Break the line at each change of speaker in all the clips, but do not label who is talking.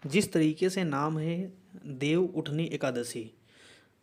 जिस तरीके से नाम है देव उठनी एकादशी,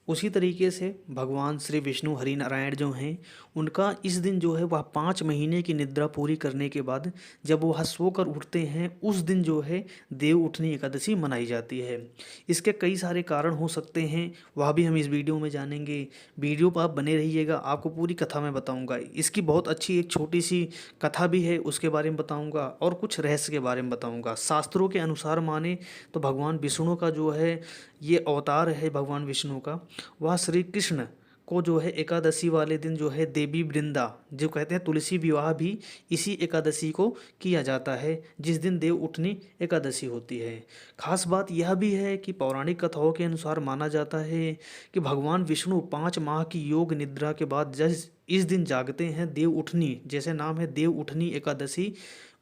उसी तरीके से भगवान श्री विष्णु हरि नारायण जो हैं उनका इस दिन जो है वह 5 महीने की निद्रा पूरी करने के बाद जब वह सोकर उठते हैं उस दिन जो है देव उठनी एकादशी मनाई जाती है। इसके कई सारे कारण हो सकते हैं, वह भी हम इस वीडियो में जानेंगे। वीडियो पर आप बने रहिएगा, आपको पूरी कथा मैं बताऊंगा। इसकी बहुत अच्छी एक छोटी सी कथा भी है, उसके बारे में बताऊंगा और कुछ रहस्य के बारे में बताऊंगा। शास्त्रों के अनुसार माने तो भगवान विष्णु का जो है ये अवतार है, भगवान विष्णु का वह श्री कृष्ण को जो है एकादशी वाले दिन जो है देवी वृंदा जो कहते हैं तुलसी विवाह भी इसी एकादशी को किया जाता है, जिस दिन देव उठनी एकादशी होती है। खास बात यह भी है कि पौराणिक कथाओं के अनुसार माना जाता है कि भगवान विष्णु 5 माह की योग निद्रा के बाद जब इस दिन जागते हैं देव उठनी, जैसे नाम है देव उठनी एकादशी,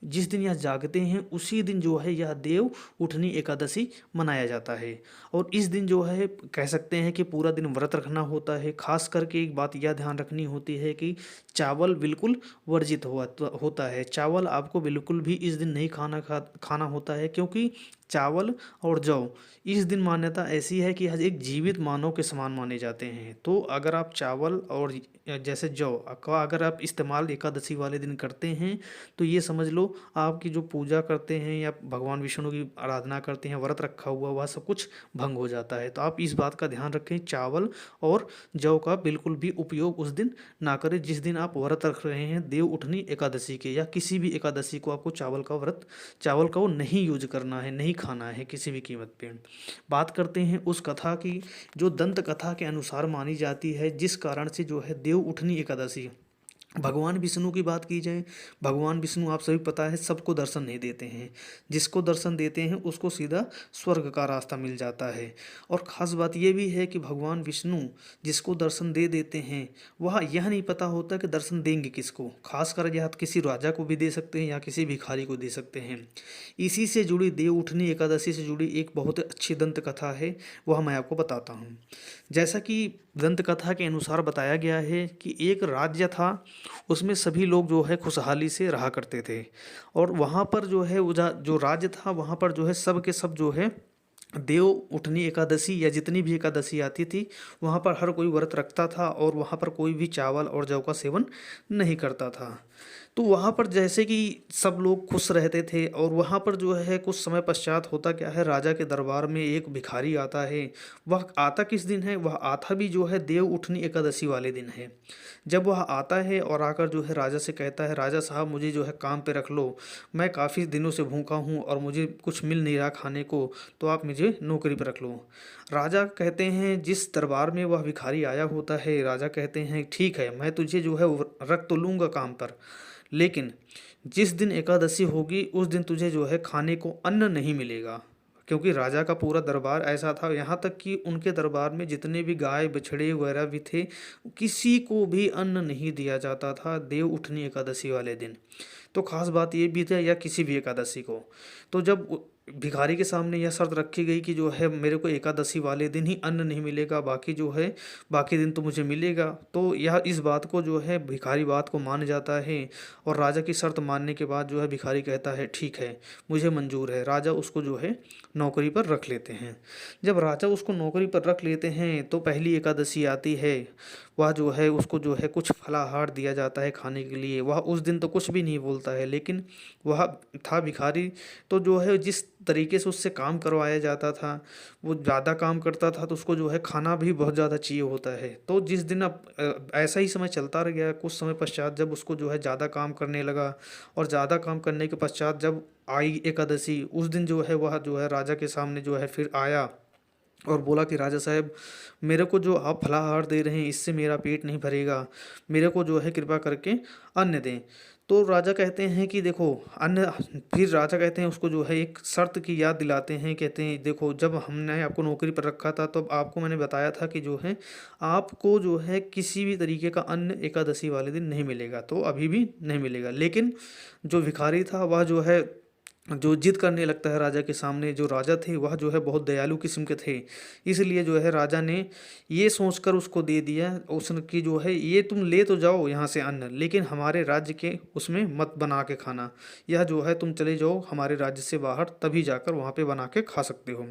जिस दिन यह जागते हैं उसी दिन जो है यह देव उठनी एकादशी मनाया जाता है। और इस दिन जो है कह सकते हैं कि पूरा दिन व्रत रखना होता है। खास करके एक बात यह ध्यान रखनी होती है कि चावल बिल्कुल वर्जित होता है। चावल आपको बिल्कुल भी इस दिन नहीं खाना होता है, क्योंकि चावल और जौ इस दिन मान्यता ऐसी है कि यह एक जीवित मानव के समान माने जाते हैं। तो अगर आप चावल और जैसे जौ का अगर आप इस्तेमाल एकादशी वाले दिन करते हैं तो ये समझ लो आपकी जो पूजा करते हैं या भगवान विष्णु की आराधना करते हैं, व्रत रखा हुआ वह सब कुछ भंग हो जाता है। तो आप इस बात का ध्यान रखें, चावल और जौ का बिल्कुल भी उपयोग उस दिन ना करें जिस दिन आप व्रत रख रहे हैं देव उठनी एकादशी के, या किसी भी एकादशी को आपको चावल का वो नहीं यूज करना है, नहीं खाना है किसी भी कीमत पे। बात करते हैं उस कथा की जो दंत कथा के अनुसार मानी जाती है, जिस कारण से जो है देव उठनी एकादशी। भगवान विष्णु की बात की जाए, भगवान विष्णु आप सभी पता है सबको दर्शन नहीं देते हैं, जिसको दर्शन देते हैं उसको सीधा स्वर्ग का रास्ता मिल जाता है। और ख़ास बात यह भी है कि भगवान विष्णु जिसको दर्शन दे देते हैं वह यह नहीं पता होता कि दर्शन देंगे किसको। खासकर यह किसी राजा को भी दे सकते हैं या किसी भिखारी को दे सकते हैं। इसी से जुड़ी देव उठनी एकादशी से जुड़ी एक बहुत अच्छी दंत कथा है, वह मैं आपको बताता हूँ। जैसा कि दंत कथा के अनुसार बताया गया है कि एक राज्य था, उसमें सभी लोग जो है खुशहाली से रहा करते थे। और वहाँ पर जो है जो राज्य था वहाँ पर जो है सब के सब जो है देव उठनी एकादशी या जितनी भी एकादशी आती थी वहाँ पर हर कोई व्रत रखता था और वहाँ पर कोई भी चावल और जौ का सेवन नहीं करता था। तो वहाँ पर जैसे कि सब लोग खुश रहते थे। और वहाँ पर जो है कुछ समय पश्चात होता क्या है, राजा के दरबार में एक भिखारी आता है। वह आता किस दिन है, वह आता भी जो है देव उठनी एकादशी वाले दिन है। जब वह आता है और आकर जो है राजा से कहता है, राजा साहब मुझे जो है काम पे रख लो, मैं काफ़ी दिनों से भूखा हूँ और मुझे कुछ मिल नहीं रहा खाने को, तो आप मुझे नौकरी पर रख लो। राजा कहते हैं, जिस दरबार में वह भिखारी आया होता है, राजा कहते हैं ठीक है मैं तुझे जो है वो रख तो लूँगा काम पर, लेकिन जिस दिन एकादशी होगी उस दिन तुझे जो है खाने को अन्न नहीं मिलेगा। क्योंकि राजा का पूरा दरबार ऐसा था, यहाँ तक कि उनके दरबार में जितने भी गाय बछड़े वगैरह भी थे किसी को भी अन्न नहीं दिया जाता था देव उठनी एकादशी वाले दिन। तो खास बात ये भी था, या किसी भी एकादशी को। तो जब भिखारी के सामने यह शर्त रखी गई कि जो है मेरे को एकादशी वाले दिन ही अन्न नहीं मिलेगा, बाकी जो है बाकी दिन तो मुझे मिलेगा, तो यह इस बात को जो है भिखारी बात को मान जाता है। और राजा की शर्त मानने के बाद जो है भिखारी कहता है ठीक है मुझे मंजूर है। राजा उसको जो है नौकरी पर रख लेते हैं। जब राजा उसको नौकरी पर रख लेते हैं तो पहली एकादशी आती है, वह जो है उसको जो है कुछ फलाहार दिया जाता है खाने के लिए। वह उस दिन तो कुछ भी नहीं बोलता है, लेकिन वह था भिखारी, तो जो है जिस तरीके से उससे काम करवाया जाता था, वो ज़्यादा काम करता था तो उसको जो है खाना भी बहुत ज़्यादा चाहिए होता है। तो जिस दिन अब ऐसा ही समय चलता रह गया। कुछ समय पश्चात जब उसको जो है ज़्यादा काम करने लगा और ज़्यादा काम करने के पश्चात जब आई एकादशी, उस दिन जो है वह जो है राजा के सामने जो है फिर आया और बोला कि राजा साहब मेरे को जो आप फलाहार दे रहे हैं इससे मेरा पेट नहीं भरेगा, मेरे को जो है कृपा करके अन्न दें। तो राजा कहते हैं कि देखो अन्न, फिर राजा कहते हैं उसको जो है एक शर्त की याद दिलाते हैं। कहते हैं देखो जब हमने आपको नौकरी पर रखा था तो आपको मैंने बताया था कि जो है आपको जो है किसी भी तरीके का अन्न एकादशी वाले दिन नहीं मिलेगा, तो अभी भी नहीं मिलेगा। लेकिन जो भिखारी था वह जो है जो जिद करने लगता है राजा के सामने। जो राजा थे वह जो है बहुत दयालु किस्म के थे, इसलिए जो है राजा ने ये सोचकर उसको दे दिया उसकी जो है, ये तुम ले तो जाओ यहाँ से अन्न, लेकिन हमारे राज्य के उसमें मत बना के खाना। यह जो है तुम चले जाओ हमारे राज्य से बाहर, तभी जाकर वहाँ पे बना के खा सकते हो।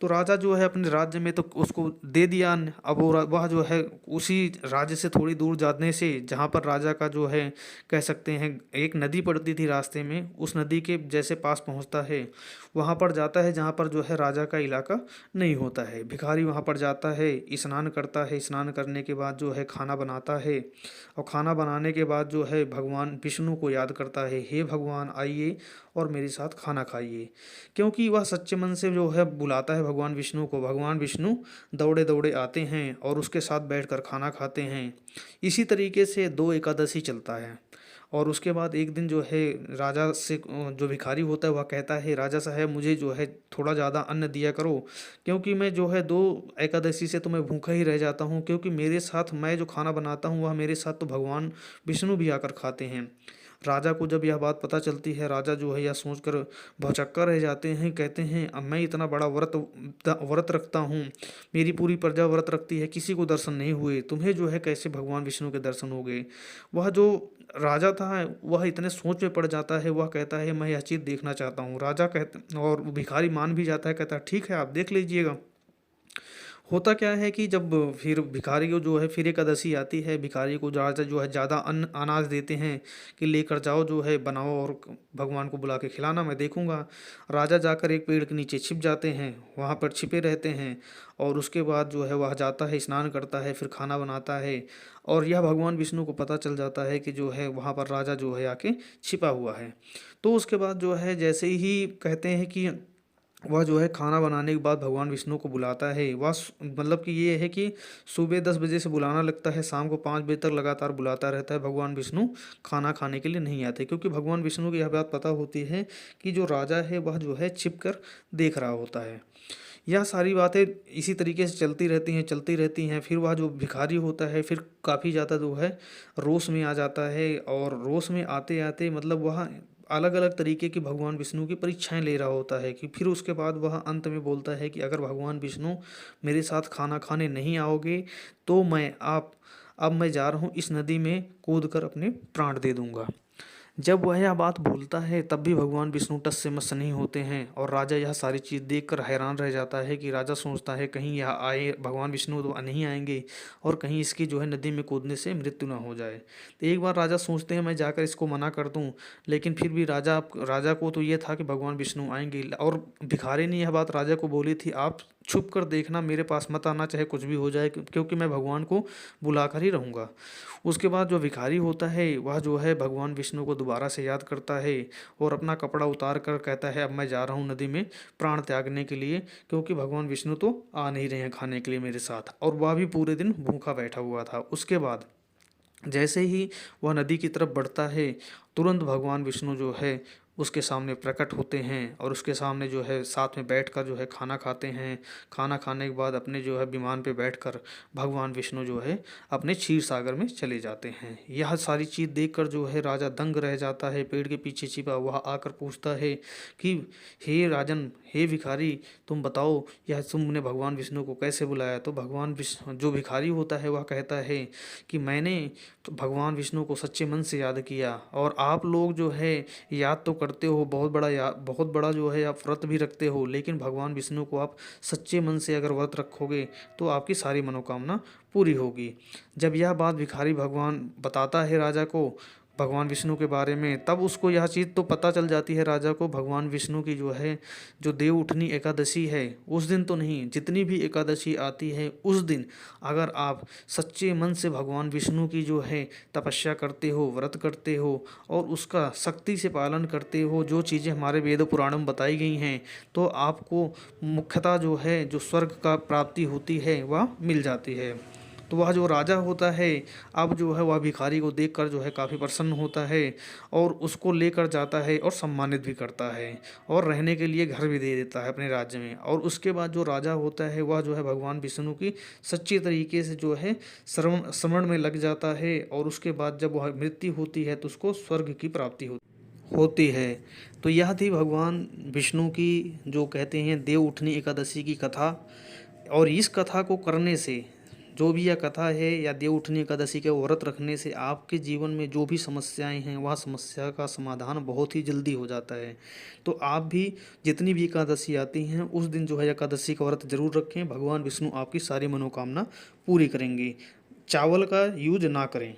तो राजा जो है अपने राज्य में तो उसको दे दिया अन्न। अब वह जो है उसी राज्य से थोड़ी दूर जाने से, जहाँ पर राजा का जो है कह सकते हैं एक नदी पड़ती थी रास्ते में, उस नदी के जैसे पास पहुँचता है, वहाँ पर जाता है जहाँ पर जो है राजा का इलाका नहीं होता है। भिखारी वहाँ पर जाता है, स्नान करता है, स्नान करने के बाद जो है खाना बनाता है, और खाना बनाने के बाद जो है भगवान विष्णु को याद करता है, हे भगवान आइए और मेरे साथ खाना खाइए। क्योंकि वह सच्चे मन से जो है बुलाता है भगवान विष्णु को। भगवान विष्णु दौड़े दौड़े आते हैं और उसके साथ बैठकर खाना खाते हैं। इसी तरीके से 2 एकादशी चलता है। और उसके बाद एक दिन जो है राजा से जो भिखारी होता है वह कहता है, राजा साहब मुझे जो है थोड़ा ज़्यादा अन्न दिया करो, क्योंकि मैं जो है 2 एकादशी से तो मैं भूखा ही रह जाता हूँ, क्योंकि मेरे साथ मैं जो खाना बनाता हूँ वह मेरे साथ तो भगवान विष्णु भी आकर खाते हैं। राजा को जब यह बात पता चलती है, राजा जो है यह सोचकर भौचक्का रह जाते हैं। कहते हैं अब मैं इतना बड़ा व्रत रखता हूँ, मेरी पूरी प्रजा व्रत रखती है, किसी को दर्शन नहीं हुए, तुम्हें जो है कैसे भगवान विष्णु के दर्शन हो गए। वह जो राजा था वह इतने सोच में पड़ जाता है, वह कहता है मैं यह चीज़ देखना चाहता हूँ। राजा कहते और भिखारी मान भी जाता है, कहता है ठीक है आप देख लीजिएगा। होता क्या है कि जब फिर भिखारी को जो है फिर एकादशी आती है, भिखारी को राजा जो है ज़्यादा अन्न अनाज देते हैं कि लेकर जाओ जो है बनाओ और भगवान को बुला के खिलाना, मैं देखूंगा। राजा जाकर एक पेड़ के नीचे छिप जाते हैं, वहाँ पर छिपे रहते हैं, और उसके बाद जो है वह जाता है स्नान करता है, फिर खाना बनाता है, और यह भगवान विष्णु को पता चल जाता है कि जो है वहाँ पर राजा जो है आके छिपा हुआ है। तो उसके बाद जो है जैसे ही कहते हैं कि वह जो है खाना बनाने के बाद भगवान विष्णु को बुलाता है। मतलब कि ये है कि सुबह 10 बजे से बुलाना लगता है, शाम को 5 बजे तक लगातार बुलाता रहता है। भगवान विष्णु खाना खाने के लिए नहीं आते, क्योंकि भगवान विष्णु को यह बात पता होती है कि जो राजा है वह जो है छिप कर देख रहा होता है। यह सारी बातें इसी तरीके से चलती रहती हैं। फिर वह जो भिखारी होता है फिर काफ़ी ज़्यादा जो है रोष में आ जाता है, और रोष में आते आते मतलब वह अलग अलग तरीके की भगवान विष्णु की परीक्षाएं ले रहा होता है। कि फिर उसके बाद वह अंत में बोलता है कि अगर भगवान विष्णु मेरे साथ खाना खाने नहीं आओगे तो मैं जा रहा हूँ इस नदी में कूद कर अपने प्राण दे दूंगा। जब वह यह बात बोलता है तब भी भगवान विष्णु टस से मस नहीं होते हैं, और राजा यह सारी चीज़ देखकर हैरान रह जाता है। कि राजा सोचता है कहीं यह आए भगवान विष्णु तो नहीं आएंगे, और कहीं इसकी जो है नदी में कूदने से मृत्यु ना हो जाए। तो एक बार राजा सोचते हैं मैं जाकर इसको मना कर दूं, लेकिन फिर भी राजा को तो ये था कि भगवान विष्णु आएंगे, और भिखारी ने यह बात राजा को बोली थी आप छुप कर देखना, मेरे पास मत आना चाहे कुछ भी हो जाए, क्योंकि मैं भगवान को बुला कर ही रहूँगा। उसके बाद जो भिखारी होता है वह जो है भगवान विष्णु को दोबारा से याद करता है, और अपना कपड़ा उतार कर कहता है अब मैं जा रहा हूँ नदी में प्राण त्यागने के लिए, क्योंकि भगवान विष्णु तो आ नहीं रहे हैं खाने के लिए मेरे साथ। और वह भी पूरे दिन भूखा बैठा हुआ था। उसके बाद जैसे ही वह नदी की तरफ बढ़ता है, तुरंत भगवान विष्णु जो है उसके सामने प्रकट होते हैं, और उसके सामने जो है साथ में बैठकर जो है खाना खाते हैं। खाना खाने के बाद अपने जो है विमान पे बैठकर भगवान विष्णु जो है अपने क्षीर सागर में चले जाते हैं। यह सारी चीज़ देखकर जो है राजा दंग रह जाता है। पेड़ के पीछे छिपा वह आकर पूछता है कि हे राजन, हे भिखारी, तुम बताओ यह तुमने भगवान विष्णु को कैसे बुलाया। तो भगवान विष्णु जो भिखारी होता है वह कहता है कि मैंने तो भगवान विष्णु को सच्चे मन से याद किया, और आप लोग जो है याद तो करते हो, बहुत बड़ा जो है आप व्रत भी रखते हो, लेकिन भगवान विष्णु को आप सच्चे मन से अगर व्रत रखोगे तो आपकी सारी मनोकामना पूरी होगी। जब यह बात भिखारी भगवान बताता है राजा को भगवान विष्णु के बारे में, तब उसको यह चीज़ तो पता चल जाती है राजा को भगवान विष्णु की जो है जो देव उठनी एकादशी है उस दिन तो नहीं, जितनी भी एकादशी आती है उस दिन अगर आप सच्चे मन से भगवान विष्णु की जो है तपस्या करते हो, व्रत करते हो, और उसका सख्ती से पालन करते हो, जो चीज़ें हमारे वेद पुराणों में बताई गई हैं, तो आपको मुख्यतः जो है जो स्वर्ग का प्राप्ति होती है वह मिल जाती है। तो वह जो राजा होता है अब जो है वह भिखारी को देखकर जो है काफ़ी प्रसन्न होता है, और उसको लेकर जाता है और सम्मानित भी करता है, और रहने के लिए घर भी दे देता है अपने राज्य में। और उसके बाद जो राजा होता है वह जो है भगवान विष्णु की सच्ची तरीके से जो है श्रवण में लग जाता है, और उसके बाद जब वह मृत्यु होती है तो उसको स्वर्ग की प्राप्ति होती है। होती है। तो यह थी भगवान विष्णु की जो कहते हैं देव उठनी एकादशी की कथा। और इस कथा को करने से, जो भी यह कथा है या देव उठनी एकादशी के व्रत रखने से, आपके जीवन में जो भी समस्याएं हैं वह समस्या का समाधान बहुत ही जल्दी हो जाता है। तो आप भी जितनी भी एकादशी आती हैं उस दिन जो है एकादशी का व्रत जरूर रखें, भगवान विष्णु आपकी सारी मनोकामना पूरी करेंगे। चावल का यूज ना करें।